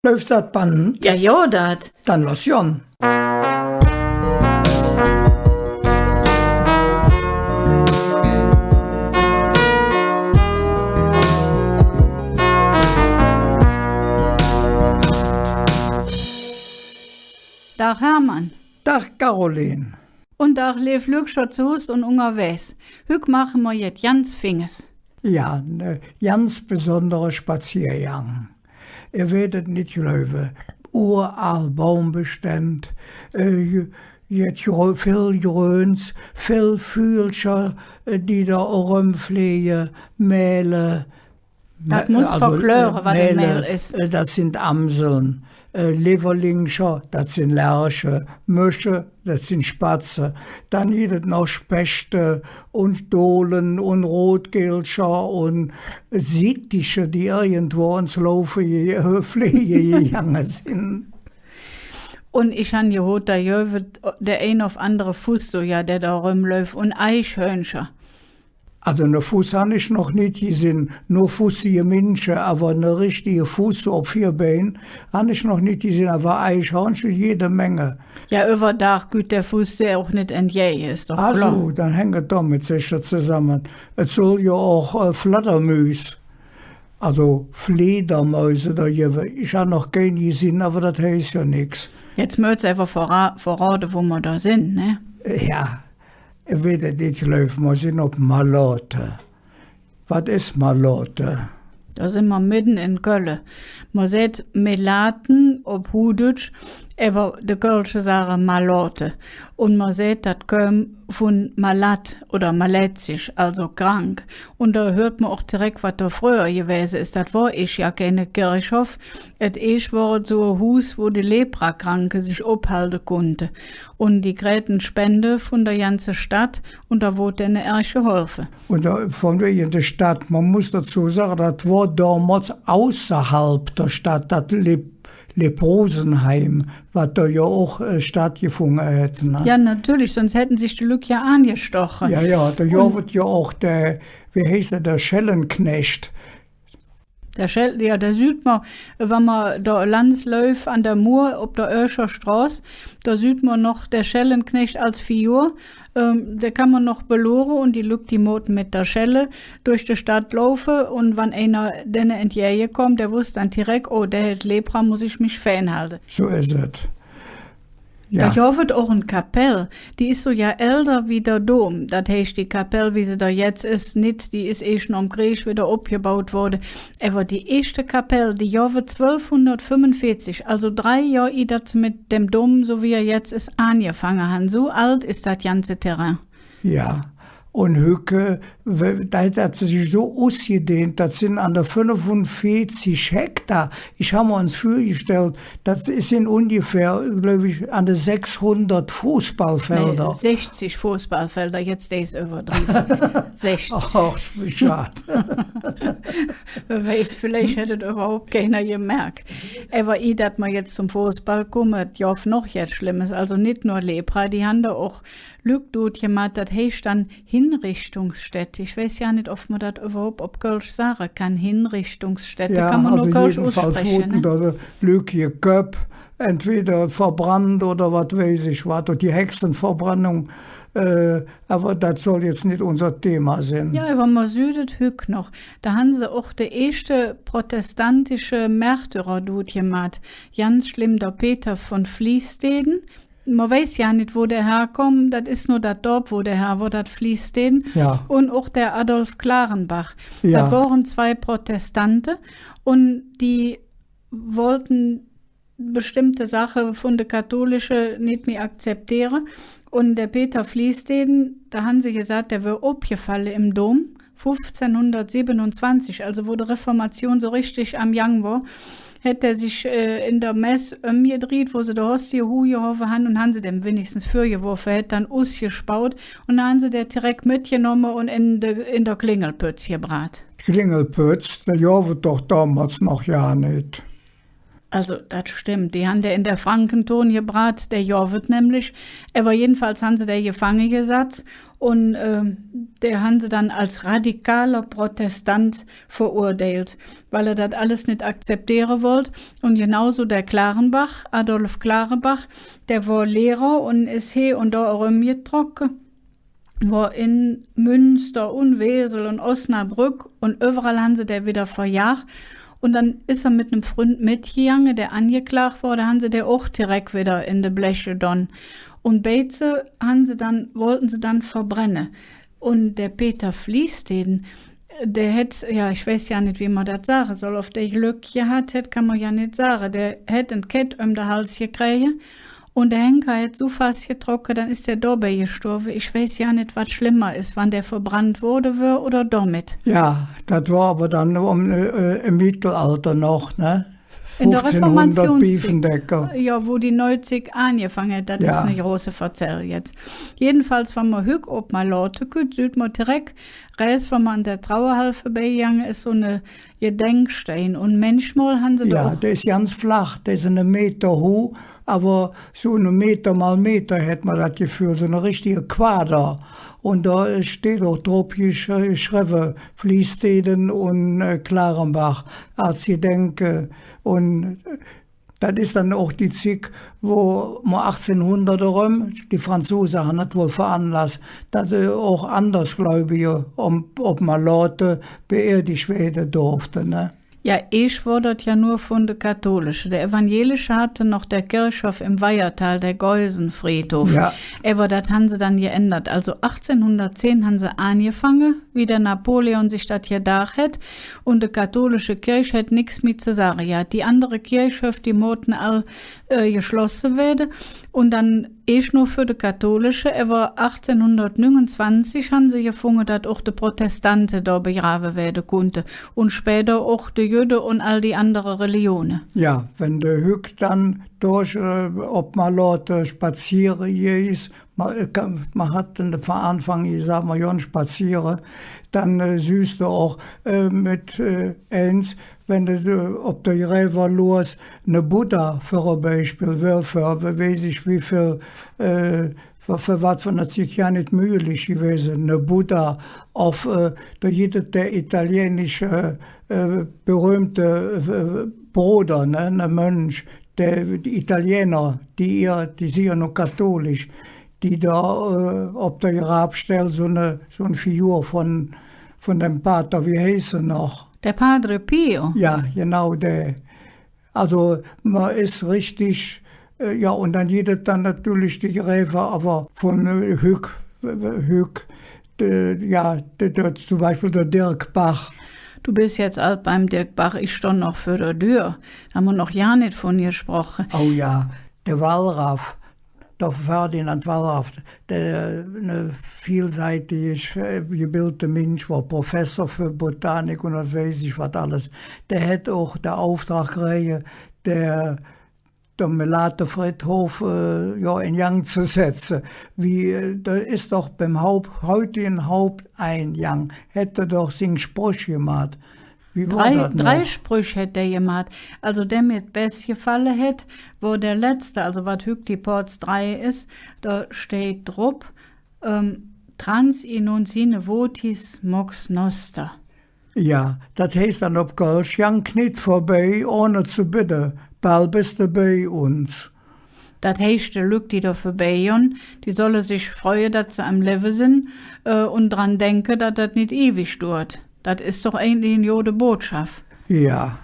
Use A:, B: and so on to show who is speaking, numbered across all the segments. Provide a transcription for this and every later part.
A: Läuft das Band?
B: Ja, ja, dat.
A: Dann los Jon.
B: Dag Hermann.
A: Dag Caroline.
B: Und dag leef Lückschot zu Hus und unterwegs. Hück machen wir jetzt ganz Finges.
A: Ja, ne ganz besondere Spaziergang. Ihr werdet nicht glauben, überall Baumbestand, jetzt viel Gröns, viel Fühlscher, die da rumfliegen, Mähle.
B: Das muss verklären, was ein Mehl ist.
A: Das sind Amseln. Leverlingscher, das sind Lerche, Mösche, das sind Spatzen. Dann gibt es noch Spechte und Dohlen und Rotgelscher und Sittiche, die irgendwo ins Laufen fliegen gegangen sind.
B: Und ich han gehört, da jövet der ein auf andere Fuß so, ja, der da rumläuft und Eichhörnchen.
A: Also eine Fuß habe ich noch nicht gesehen, nur fußige Menschen, aber eine richtige Fuß so auf 4 Beinen habe ich noch nicht gesehen, aber Eichhörnchen jede Menge.
B: Ja, überdach gut der Fuß der auch nicht entjähe, ist doch klar.
A: Also, dann hängt damit sicher zusammen. Es soll ja auch Flattermüs, also Fledermäuse da geben. Ich habe noch keine gesehen, aber das heißt ja nichts.
B: Jetzt möchtest du einfach verraten, wo wir da sind, ne?
A: Ja. Ich weiß nicht, wir sind auf Malotte. Was ist Malotte?
B: Da sind wir mitten in Köln. Man sieht Melaten auf Hudutsch, aber die Kölsche sagen Malotte. Und man sieht, das kommt von Malat oder Maletzisch, also krank. Und da hört man auch direkt, was da früher gewesen ist. Das war ich ja keine Kirchhof. Es war so ein Haus, wo die Leprakranke sich abhalten konnte. Und die kriegten Spende von der ganzen Stadt und da wurde denen erst geholfen.
A: Und von wegen der Stadt, man muss dazu sagen, das war damals außerhalb der Stadt, das Leprosenheim, was da ja auch stattgefunden hätte. Ne?
B: Ja, natürlich, sonst hätten sich die Leute ja angestochen.
A: Ja, da wird ja auch der, wie heißt der Schellenknecht.
B: Da sieht man, wenn man da langs läuft an der Mur, ob der Öscher Straße, da sieht man noch der Schellenknecht als Figur. Der kann man noch beloren und die lückt die Moten mit der Schelle durch die Stadt laufen und wenn einer denen entgegenkommt, der wusste dann direkt, oh, der hat Lepra, muss ich mich fernhalten.
A: So ist es. Ja.
B: Da jovet auch eine Kapelle, die ist so ja älter wie der Dom. Das heißt, die Kapelle, wie sie da jetzt ist, nicht, die ist schon am Griech wieder abgebaut worden. Aber die erste Kapelle, die jovet 1245, also 3 Jahre, das mit dem Dom, so wie er jetzt ist, angefangen haben. So alt ist das ganze Terrain.
A: Ja. Und Hücke, da hat sich so ausgedehnt, das sind an der 45 Hektar. Ich habe mir uns vorgestellt, das sind ungefähr, glaube ich, an der 600 Fußballfelder.
B: Nee, 60 Fußballfelder, jetzt ist übertrieben. 60.
A: Ach, wie schade.
B: Wer weiß, vielleicht hätte das überhaupt keiner gemerkt. Aber dass man jetzt zum Fußball kommt, ja, noch jetzt Schlimmes. Also nicht nur Lepra, die haben da auch Glück dort gemacht, das heißt dann Hinrichtungsstätte. Ich weiß ja nicht, ob man das überhaupt auf Kölsch sagen kann. Hinrichtungsstätte,
A: ja,
B: kann man
A: also
B: nur Kölsch
A: jedenfalls
B: aussprechen.
A: wurden da Lücke Köp entweder verbrannt oder was weiß ich was, oder die Hexenverbrennung. Aber das soll jetzt nicht unser Thema sein.
B: Ja, aber man südet Hück noch. Da haben sie auch der erste protestantische Märtyrer dort gemacht. Ganz schlimm, der Peter von Vliesteden. Man weiß ja nicht, wo der herkommt. Das ist nur das Dorf, wo der Herr war, das Vliesteden.
A: Ja.
B: Und auch der Adolf Klarenbach.
A: Ja.
B: Da waren 2 Protestante und die wollten bestimmte Sachen von der katholischen nicht mehr akzeptieren. Und der Peter Vliesteden, da haben sie gesagt, der wäre abgefallen im Dom 1527, also wo die Reformation so richtig am Gang war. Hätte er sich in der Messe umgedreht, wo sie der Hostie geholfen haben und haben sie dem wenigstens vorgeworfen, hätte dann ausgespaut und dann haben sie der direkt mitgenommen und in der Klingelpütz gebracht.
A: Klingelpütz, der jovet doch damals noch ja nicht.
B: Also, das stimmt. Die haben der in der Frankenton gebracht, der jovet nämlich. Aber jedenfalls haben sie der gefangen gesetzt Und der haben sie dann als radikaler Protestant verurteilt, weil er das alles nicht akzeptieren wollte. Und genauso der Klarenbach, Adolf Klarenbach, der war Lehrer und ist hier und da rumgetrocken. War in Münster und Wesel und Osnabrück und überall haben sie der wieder verjagt. Und dann ist er mit einem Freund mitgegangen, der angeklagt wurde, haben sie der auch direkt wieder in die Bleche don. Und Beize wollten sie dann verbrennen. Und der Peter Fliesteden, der hätte, ja, ich weiß ja nicht, wie man das sagen soll, auf der Glück gehabt hätte, kann man ja nicht sagen. Der hätte ein Kett um den Hals gekriegt und der Henker hätte so fast getrocknet, dann ist der dabei gestorben. Ich weiß ja nicht, was schlimmer ist, wann der verbrannt wurde oder damit.
A: Ja, das war aber dann im Mittelalter noch, ne?
B: In der
A: 1500
B: Reformationszeit.
A: Biefendeckel.
B: Ja, wo die 90 angefangen hat, das
A: Ja.
B: ist eine große Verzerrung jetzt. Jedenfalls, wenn man hück ob man Leute gut, sieht man direkt, rechts, wenn man an der Trauerhalle vorbeigegangen ist, so eine Gedenkstein. Und manchmal haben sie da
A: Ja,
B: auch,
A: der ist ganz flach, der ist 1 Meter hoch, aber so 1 Meter mal Meter hätte man das Gefühl, so eine richtige Quader. Und da steht auch drauf geschrieben, Fliesteden und Klarenbach als Gedenke. Und das ist dann auch die Zeit, wo man 1800 rum, die Franzosen haben das wohl veranlasst, dass auch anders, glaube ich, ob man Leute beerdigt werden durfte. Ne?
B: ja, ich wurde ja nur von der Katholischen. Der Evangelische hatte noch der Kirchhof im Weihertal, der Geusenfriedhof.
A: Ja.
B: Aber das haben sie dann geändert. Also 1810 haben sie angefangen, wie der Napoleon sich das gedacht hat. Und die katholische Kirche hat nichts mit zu sagen. Ja, die andere Kirchhof, die mussten all geschlossen werden. Und dann ich nur für die katholische, aber 1829 haben sie gefunden, dass auch die Protestanten da begraben werden konnten. Und später auch die Juden und all die anderen Religionen.
A: Ja, wenn der Hück dann durch, ob man Leute spazieren ist, man hat in der Anfang gesagt, man kann spazieren, dann siehst du auch mit eins, wenn du ob der River los eine Buddha für ein Beispiel, für weiß ich wie viel, für was von der Zeit ja nicht möglich gewesen, eine Buddha auf der italienische berühmte Bruder, ne, ein Mönch, die Italiener, die sind ja noch katholisch, die da ob der Grabstelle so eine Figur von dem Pater, wie heißt er noch?
B: Der Padre Pio.
A: Ja, genau der. Also man ist richtig, ja, und dann jedes dann natürlich die Gräber, aber von Hück, ja, zum Beispiel der Dirk Bach.
B: Du bist jetzt alt beim Dirk Bach, ich stand noch für der Tür. Da haben wir noch ja nicht von ihr gesprochen.
A: Oh ja, der Wallraff. Der Ferdinand Wallraff, der eine vielseitig gebildete Mensch war, Professor für Botanik und was weiß ich was alles. Der hat auch den Auftrag gekriegt, der Melatenfriedhof ja, in Gang zu setzen. Da ist doch beim heutigen Haupteingang, hätte doch seinen Spruch gemacht. Wie war das noch?
B: Drei Sprüche hat der gemacht. Also der mir best gefallen hat, wo der letzte, also was Hück die Ports 3 ist, da steht drauf, trans in uns sine votis mox noster.
A: Ja, das heißt dann auf Kölsch, jank nicht vorbei, ohne zu bitten, bald bist du bei uns.
B: Das heißt, der Lück, die da vorbeigen, die sollen sich freuen, dass sie am Leben sind und dran denken, dass das nicht ewig dauert. Das ist doch eigentlich eine gute Botschaft.
A: Ja.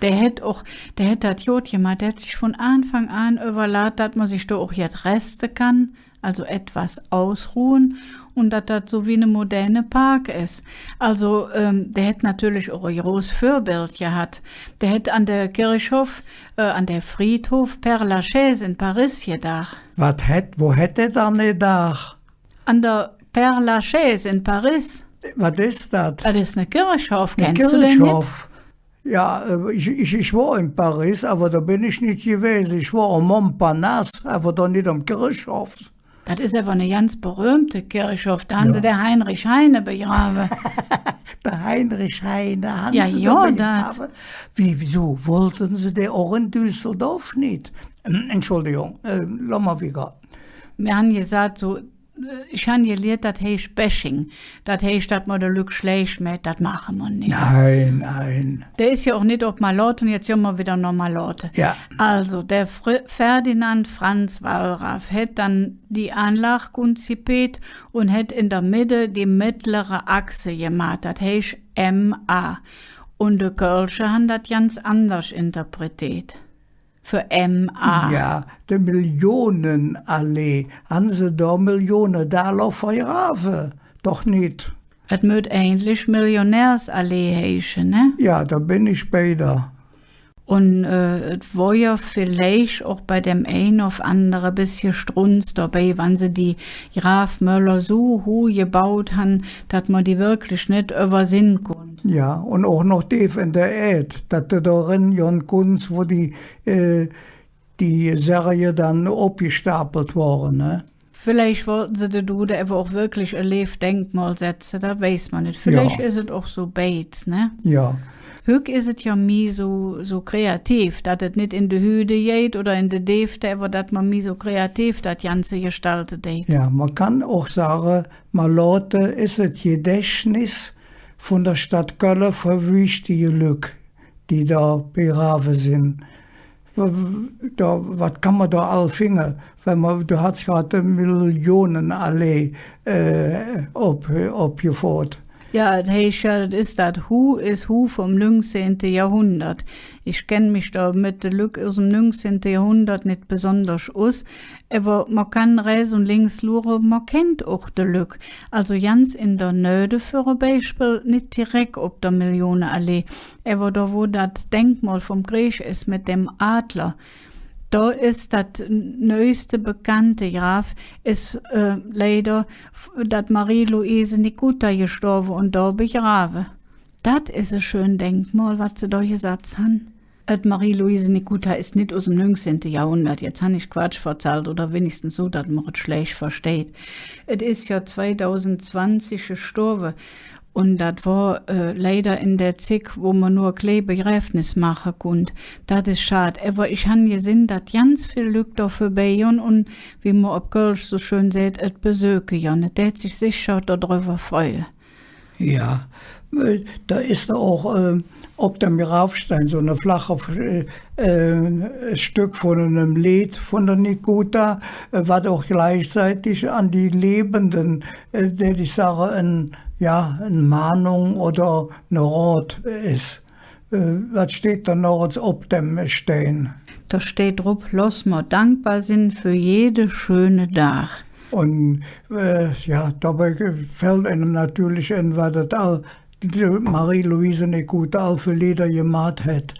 B: Der hat das gut gemacht, der hat sich von Anfang an überladen, dass man sich da auch jetzt resten kann, also etwas ausruhen und dass das so wie eine moderne Park ist. Also der hat natürlich auch ein großes Vorbild gehabt. Der hat an der Kirchhof, an der Friedhof Père Lachaise in Paris gedacht.
A: Wo hätte er dann gedacht?
B: An der Père Lachaise in Paris.
A: Was ist das?
B: Das ist eine Kirchhof,
A: Ein
B: kennst du den nicht?
A: Kirchhof. Ja, ich war in Paris, aber da bin ich nicht gewesen. Ich war am Montparnasse, aber da nicht am Kirchhof.
B: Das ist aber eine ganz berühmte Kirchhof. Da haben sie der Heinrich Heine begraben.
A: Der Heinrich Heine, haben
B: Ja,
A: sie
B: ja,
A: da
B: das.
A: begraben? Wieso wollten sie den auch in Düsseldorf nicht? Entschuldigung, lass mal wieder.
B: Wir haben gesagt, so ich habe gelehrt, das heißt Bashing. Das heißt, dass man den Lück schlecht mit, das machen wir nicht.
A: Nein, nein.
B: Der ist ja auch nicht auf Malot und jetzt sind wir wieder noch Malotte.
A: Ja.
B: Also, der Ferdinand Franz Wallraff hat dann die Anlage konzipiert und hat in der Mitte die mittlere Achse gemacht. Das heißt MA. Und die Kölsche haben das ganz anders interpretiert. Für MA.
A: Ja, die Millionenallee. Haben sie da Millionen Dollar vergraben? Doch nicht.
B: Es müsste eigentlich Millionärsallee heißen, ne?
A: Ja, da bin ich bei da.
B: Und es war ja vielleicht auch bei dem ein oder andere bisschen Strunz dabei, wenn sie die Graf Möller so hoch gebaut haben, dass man die wirklich nicht übersehen konnte.
A: Ja, und auch noch Dave in der Ed, dass da darin Jon Kunz, wo die Serie dann abgestapelt worden, ne?
B: Vielleicht wollten sie der Dude aber auch wirklich ein Lev-Denkmal setzen, das weiß man nicht. Vielleicht
A: Ja.
B: ist es auch so Bates, ne?
A: Ja.
B: Hück ist es ja nie so kreativ, dass es nicht in die Hüde geht oder in die Defte, aber dass man nie so kreativ das Ganze gestaltet hat.
A: Ja, man kann auch sagen, Malotte ist das Gedächtnis von der Stadt Köln für wichtige Leute, die da begraben sind. Was kann man da all finden? Du hast gerade Millionenallee abgefahren.
B: Ja, das heißt ja, das ist das Hu ist Hu vom 19. Jahrhundert. Ich kenne mich da mit der Lück aus dem 19. Jahrhundert nicht besonders aus, aber man kann rechts und links schauen, man kennt auch die Lück. Also ganz in der Nöde für ein Beispiel, nicht direkt auf der Millionenallee, aber da wo das Denkmal vom Griech ist mit dem Adler. Da ist das neueste bekannte Graf, ist leider, dass Marie-Louise Nikuta gestorben und da begraben. Das ist ein schönes Denkmal, was sie da gesagt haben. Marie-Louise Nikuta ist nicht aus dem 19. Jahrhundert. Jetzt habe ich Quatsch verzahlt oder wenigstens so, dass man es schlecht versteht. Es ist ja 2020 gestorben. Und das war leider in der Zeit, wo man nur Begräbnis machen konnte. Das ist schade. Aber ich habe gesehen, dass ganz viel Leute dafür bei sind und wie man auf Kölsch so schön sagt, es besöken ja. Und der hat sich sicher darüber freuen.
A: Ja, da ist auch ob dem Grabstein so eine flache Stück von einem Lied von der Nikuta, was auch gleichzeitig an die Lebenden, der ich sage, eine Mahnung oder eine Rat ist. Was steht da noch ob dem Stein?
B: Da steht drauf, lass mal dankbar sind für jede schöne Tag.
A: Und dabei fällt einem natürlich ein, was das all Marie-Louise Nikuta all für Lieder gemacht hat.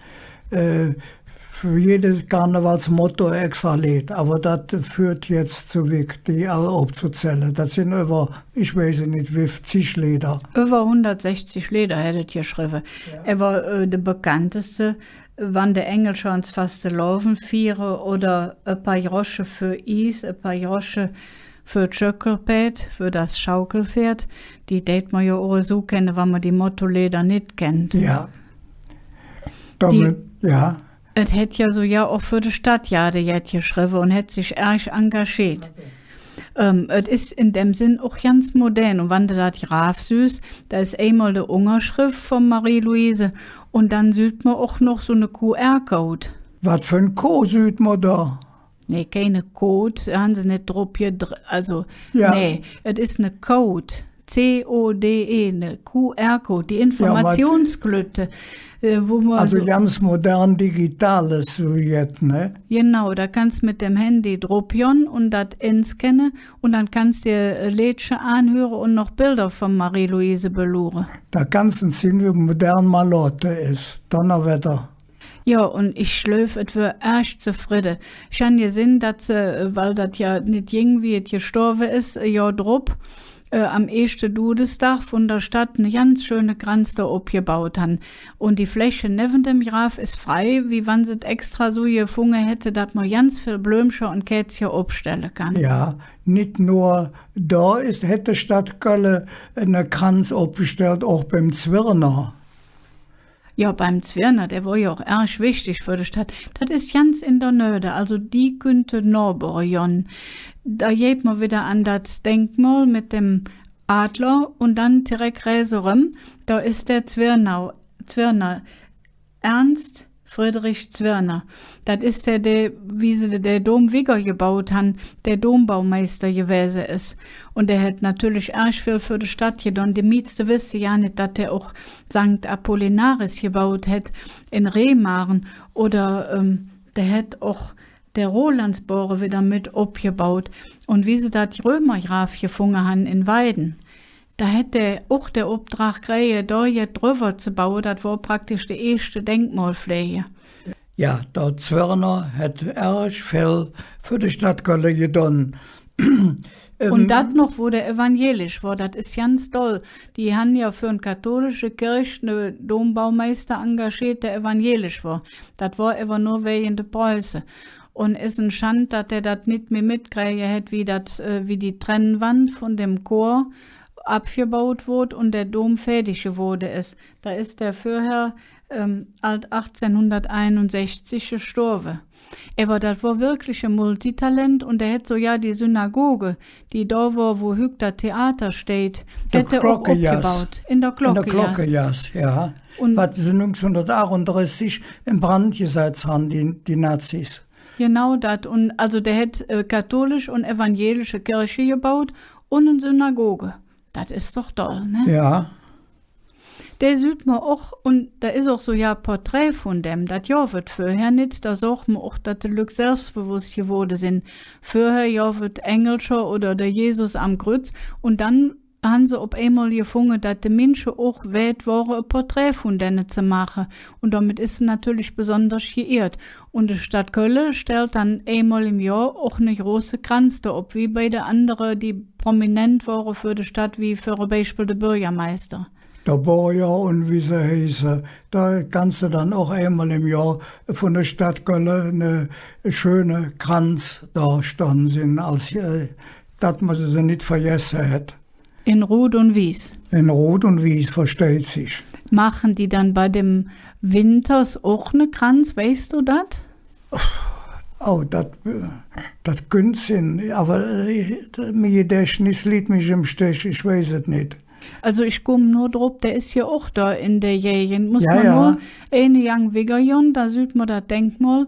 A: Für jedes Karnevalsmotto extra Lied. Aber das führt jetzt zu weit, die alle aufzuzählen. Das sind über, ich weiß nicht, wie zig Lieder.
B: Über 160 Lieder hättet ihr geschrieben. Ja. Aber der bekannteste, wann der Engel schon ins Faste laufen, viere oder ein paar Grosche für Eis, ein paar Grosche für Schöckelpät, für das Schaukelpferd, die date man ja auch so kennen, wenn man die Mottoleder nicht kennt.
A: Ja. Damit, ja.
B: Es hätte ja so ja auch für die Stadt jetzt geschrieben und hätte sich erg engagiert. Es ist in dem Sinn auch ganz modern. Und wenn du das Graf süß, da ist einmal die Unterschrift von Marie-Louise und dann sieht man auch noch so eine QR-Code.
A: Was für ein Code sieht man da?
B: Nee, keine Code, haben sie nicht drauf also,
A: ja.
B: Nee, es ist eine Code, C-O-D-E, eine QR-Code, die Informationsglötte, wo man
A: also ganz modern digitales so jetzt, ne?
B: Genau, da kannst du mit dem Handy draufgehen und das einscannen und dann kannst du dir Liedchen anhören und noch Bilder von Marie-Louise beluren.
A: Da kannst du sehen, wie modern Malotte ist, Donnerwetter.
B: Ja, und ich schlöf etwa erst zufrieden. Ich habe gesehen, dass sie, weil das ja nicht irgendwie gestorben ist, ja drauf, am ersten Todestag von der Stadt eine ganz schöne Kranz da abgebaut haben. Und die Fläche neben dem Graf ist frei, wie wenn sie es extra so gefunden hätte, dass man ganz viel Blümchen und Kätzchen abstellen kann.
A: Ja, nicht nur da hätte Stadt Köln eine Kranz abgestellt, auch beim Zwirner.
B: Ja, beim Zwirner, der war ja auch erg wichtig für die Stadt. Das ist ganz in der Nöde, also die könnte Norborjon. Da geht man wieder an das Denkmal mit dem Adler und dann direkt Räserem, da ist der Zwirner, Ernst Friedrich Zwirner. Das ist der, wie sie der Dom Wigger gebaut haben, der Dombaumeister gewesen ist. Und der hat natürlich erg viel für die Stadt getan. Die meisten wissen ja nicht, dass der auch St. Apollinaris gebaut hat in Remagen. Oder der hat auch der Rolandsbohre wieder mit abgebaut. Und wie sie das Römergraf gefunden haben in Weiden. Da hätte auch der Auftrag gekriegt, da jetzt drüber zu bauen, das war praktisch die erste Denkmalpflege.
A: Ja, der Zwirner hat erg viel für die Stadt Köln getan.
B: Und das noch, wo der evangelisch war, das ist ganz toll. Die haben ja für eine katholische Kirche einen Dombaumeister engagiert, der evangelisch war. Das war aber nur wegen der Preußen. Und es ist ein Schand, dass der das nicht mehr mitgekriegt hat, wie die Trennwand von dem Chor abgebaut wurde und der Dom fertig geworden ist. Da ist der Fürherr 1861 gestorben. Aber das war wirklich ein Multitalent und er hat so ja die Synagoge, die da war, wo heute das Theater steht, hätte er auch abgebaut. In der
A: Glocke, ja. Und was sie 1938 in Brand gesetzt haben, die Nazis.
B: Genau das. Und also der hat katholische und evangelische Kirche gebaut und eine Synagoge. Das ist doch toll, ne?
A: Ja.
B: Der sieht man auch, und da ist auch so ja Porträt von dem, das ja wird vorher nicht, da sagt man auch, dass die Leute selbstbewusst geworden sind. Vorher ja wird Engelscher oder der Jesus am Kreuz und dann haben sie auf einmal gefunden, dass die Menschen auch wert waren, ein Porträt von denen zu machen. Und damit ist sie natürlich besonders geehrt. Und die Stadt Köln stellt dann einmal im Jahr auch eine große Kranz da ob, wie bei den anderen, die prominent waren für die Stadt, wie für zum Beispiel der Bürgermeister.
A: Der Baujahr und wie sie heißen, da kannst du dann auch einmal im Jahr von der Stadt Köln eine schöne Kranz da standen sind, als dass man sie nicht vergessen hat.
B: In Rot und Wies.
A: In Rot und Wies, versteht sich.
B: Machen die dann bei dem Winters auch eine Kranz, weißt du das?
A: Oh, das könnte sein, aber mein Gedächtnis liegt mich im Stich, ich weiß es nicht.
B: Also ich komme nur drauf, der ist ja auch da in der Gegend. Muss
A: Ja,
B: man
A: ja.
B: nur eine Young Wiggerjon, da sieht man das Denkmal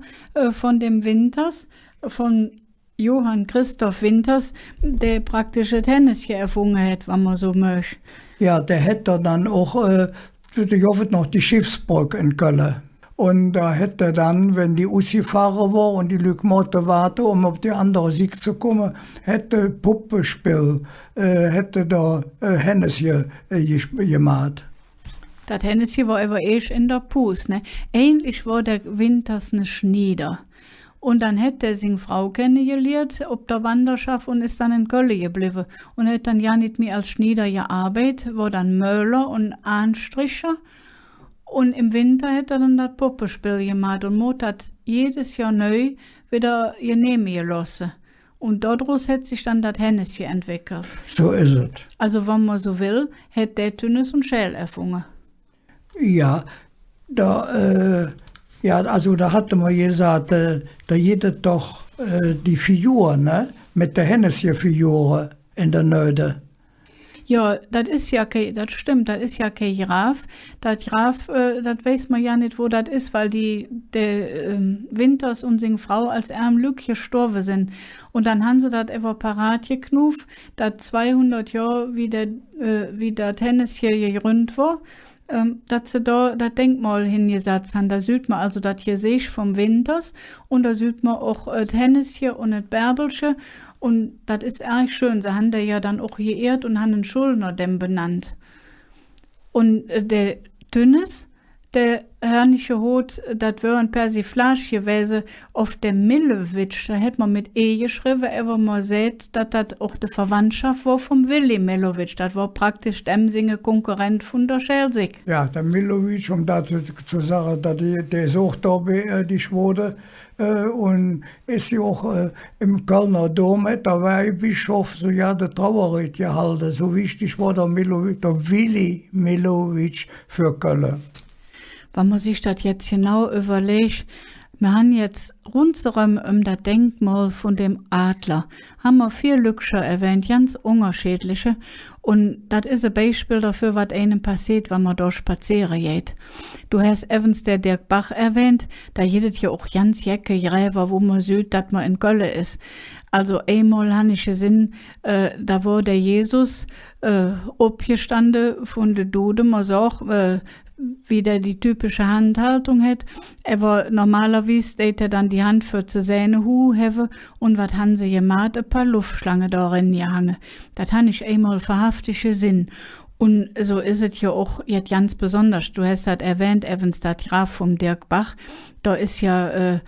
B: von dem Winters, von Johann Christoph Winters, der praktische Tennis hier erfunden hat, wenn man so möchte.
A: Ja, der hätte dann auch, ich hoffe noch, die Schiffsbrücke in Köln. Und da hätte dann, wenn die ausgefahren war und die Leute mussten warten, um auf die andere Sieg zu kommen, hätte Puppenspiel, hätte da Hennes gemacht.
B: Das Hennes hier war aber erst in der Puss, ne? Ähnlich war der Winters ne Schnieder. Und dann hätte er seine Frau kennengelernt, ob der Wanderschaft und ist dann in Köln geblieben. Und hat dann ja nicht mehr als Schnieder gearbeitet, war dann Möller und Anstricher. Und im Winter hat er dann das Puppenspiel gemacht und Mut hat jedes Jahr neu wieder genehmigen gelassen. Und daraus hat sich dann das Hennesje entwickelt.
A: So ist es.
B: Also wenn man so will, hat der Tünnes und Schäl erfunden.
A: Ja, also da hatte man gesagt, da jeder doch die Figur, ne? Mit der Hennesje-Figur in der Nöde.
B: Ja, das ist ja kein, das stimmt, das ist ja kein Graf. Das Graf, das weiß man ja nicht, wo das ist, weil der Winters und seine Frau als Lück gestorben sind. Und dann haben sie das einfach parat geknuft, dass 200 Jahre wie der Tennis hier gegründet war, dass sie da das Denkmal hingesetzt haben. Da sieht man also das hier sich vom Winters und da sieht man auch das Hennes hier und das Bärbelche. Und das ist echt schön. Sie haben da ja dann auch geehrt und haben einen Schuldner dem benannt. Und der Tünnes, der hörnische Hut, das war ein Persiflage gewesen auf der Millowitsch. Da hätte man mit E geschrieben, aber man sieht, dass das auch die Verwandtschaft war vom Willi Millowitsch. Das war praktisch dem Singe Konkurrent von der Schelsig.
A: Ja, der Millowitsch, um das zu sagen, dass der ist auch da beerdigt wurde. Und ist ja auch im Kölner Dom, hat der Weihbischof so ja der Trauerrede gehalten. So wichtig war der Willi Millowitsch für Köln.
B: wenn man sich das jetzt genau überlegt, wir haben jetzt rundherum das Denkmal von dem Adler, haben wir 4 Lükscher erwähnt, ganz unterschiedliche. Und das ist ein Beispiel dafür, was einem passiert, wenn man da spazieren geht. Du hast evans der Dirk Bach erwähnt, da jedet ja auch ganz jecke Gräber, wo man sieht, dass man in Gölle ist. Also einmal habe ich gesehen, da war der Jesus abgestanden von der Dode, man sagt, wie der die typische Handhaltung hat. Aber normalerweise steht er dann die Hand für zu seine Hu have und wat han sie gemacht, ein paar Luftschlangen darin gehangen. Das han ich einmal verhaftig gesehen. Und so ist es ja auch jetzt ganz besonders. Du hast das erwähnt, evans das Graf vom Dirk Bach. Da ist ja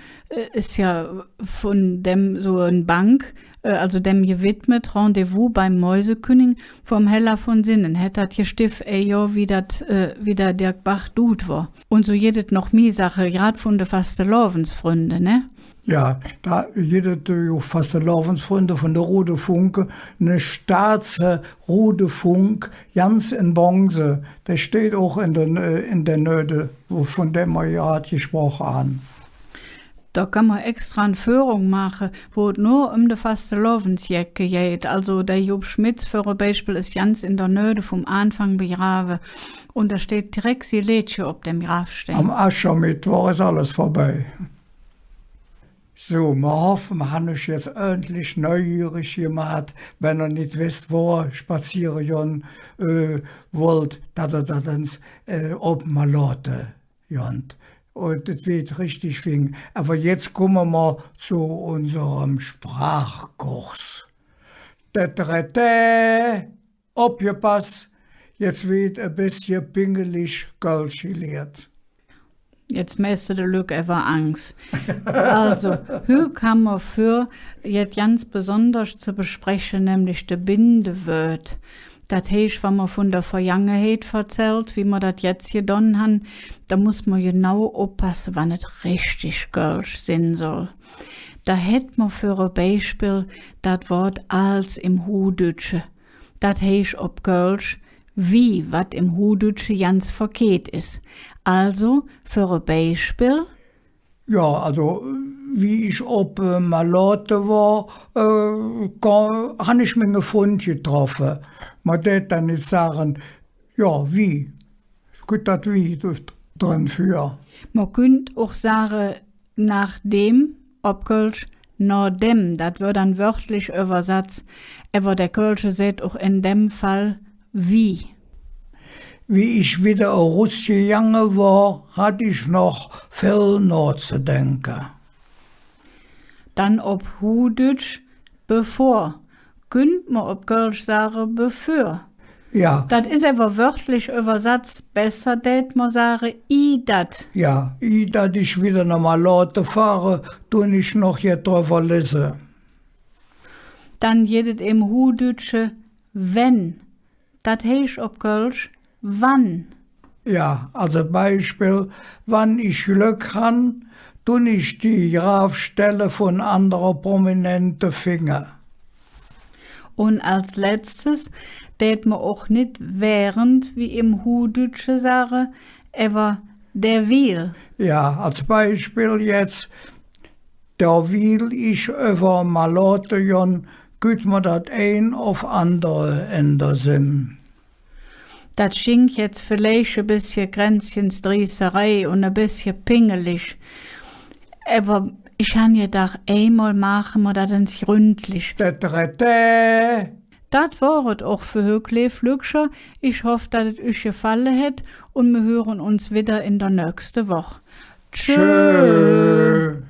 B: von dem so ein Bank, also dem gewidmet, Rendezvous beim Mäusekönig vom Heller von Sinnen. Hätte das gestift, wie der Dirk Bach tut war. Und so jedet noch mehr Sache, gerade von der Fastelovensfreunde, ne?
A: Ja, da jedet fast der Laufensfreunde von der Rote Funke, eine staatsche Rote Funk, ganz in Bronze. Der steht auch in der Nöde, von dem wir ja gesprochen haben.
B: Da kann man extra eine Führung machen, wo es nur um die Fastelovensjacke geht. Also der Job Schmitz für ein Beispiel ist ganz in der Nöde vom Anfang begraben. Und da steht direkt die Lädchen auf dem Grabstein.
A: Am Aschermittwoch ist alles vorbei. So, wir hoffen, wir haben euch jetzt endlich neugierig gemacht, wenn ihr nicht wisst, wo ihr spazieren wollt, dass ihr das uns oben mal lassen könnt. Und das wird richtig fing. Aber jetzt kommen wir zu unserem Sprachkurs. Der dritte, aufgepasst, jetzt wird ein bisschen pingelig Kölsch gelehrt.
B: Jetzt müsste der Lück einfach Angst. Also, hier kann man für jetzt ganz besonders zu besprechen, nämlich der Bindewort. Das heißt, wenn man von der Vergangenheit erzählt, wie man das jetzt getan haben, da muss man genau aufpassen, wann es richtig Kölsch sein soll. Da hätt man für ein Beispiel das Wort als im Hudütsche. Das heißt ob Kölsch, wie, was im Hudütsche ganz verkehrt ist. Also, für ein Beispiel.
A: Ja, also, wie ich ob Malotte war, habe ich mir einen Fund getroffen. Man darf dann nicht sagen, ja, wie? Gut, das wie drin für.
B: Man könnte auch sagen, nachdem, ob Kölsch, nach dem, das wird dann wörtlich übersetzt. Aber der Kölsche sagt auch in dem Fall, wie.
A: Wie ich wieder rausgegangen war, hatte ich noch viel nachzudenken.
B: Dann ob Hudütsch, bevor. Könnt man ob Kölsch sagen, bevor.
A: Ja.
B: Das ist aber wörtlich übersetzt. Besser tät man sagen, i dat.
A: Ja, dass ich wieder nochmal Leute fahre, tue ich noch hier drüber lesen.
B: Dann jedet im Hudütsche, wenn. Das heißt ob Kölsch, wann.
A: Ja, also Beispiel, wann ich Glück habe, tue ich die Grabstelle von anderen prominenten Finger.
B: Und als letztes tät man auch nicht während, wie im Hudütsche sagen, aber der will.
A: Ja, als Beispiel jetzt, da will ich über Malotion, gut man das ein auf andere Ende Sinn.
B: Das schinkt jetzt vielleicht ein bisschen Grenzchenstrießerei und ein bisschen pingelig. Aber ich habe gedacht, einmal machen wir das ins gründlich.
A: Der dritte.
B: Das war es auch für Höcklev Lükscher. Ich hoffe, dass es euch gefallen hat und wir hören uns wieder in der nächsten Woche.
A: Tschö.